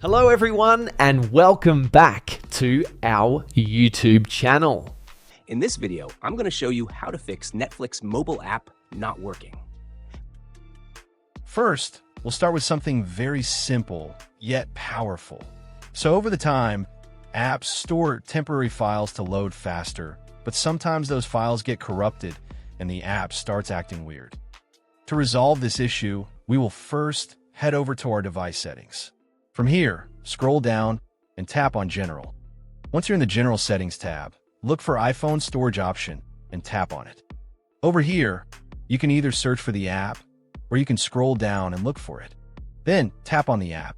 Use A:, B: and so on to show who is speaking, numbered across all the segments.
A: Hello everyone and welcome back to our YouTube channel.
B: In this video, I'm going to show you how to fix Netflix mobile app not working.
C: First, we'll start with something very simple, yet powerful. So over the time, apps store temporary files to load faster, but sometimes those files get corrupted and the app starts acting weird. To resolve this issue, we will first head over to our device settings. From here, scroll down and tap on General. Once you're in the General Settings tab, look for iPhone Storage option and tap on it. Over here, you can either search for the app or you can scroll down and look for it. Then tap on the app.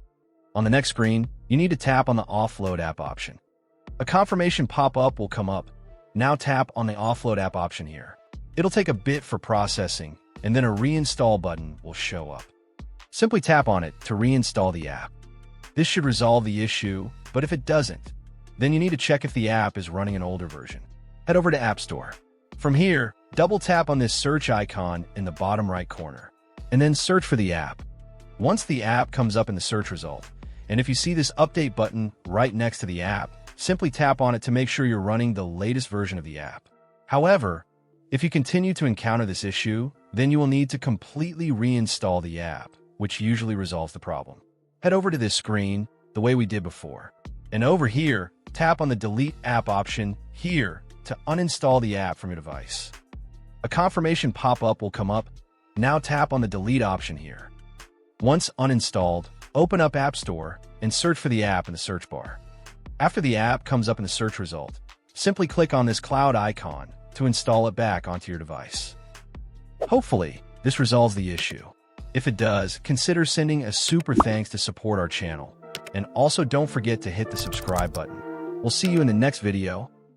C: On the next screen, you need to tap on the Offload app option. A confirmation pop-up will come up. Now tap on the Offload app option here. It'll take a bit for processing, and then a reinstall button will show up. Simply tap on it to reinstall the app. This should resolve the issue, but if it doesn't, then you need to check if the app is running an older version. Head over to App Store. From here, double tap on this search icon in the bottom right corner, and then search for the app. Once the app comes up in the search result, and if you see this update button right next to the app, simply tap on it to make sure you're running the latest version of the app. However, if you continue to encounter this issue, then you will need to completely reinstall the app, which usually resolves the problem. Head over to this screen the way we did before. And over here, tap on the Delete App option here to uninstall the app from your device. A confirmation pop-up will come up. Now tap on the Delete option here. Once uninstalled, open up App Store and search for the app in the search bar. After the app comes up in the search result, simply click on this cloud icon to install it back onto your device. Hopefully, this resolves the issue. If it does, consider sending a super thanks to support our channel. And also don't forget to hit the subscribe button. We'll see you in the next video.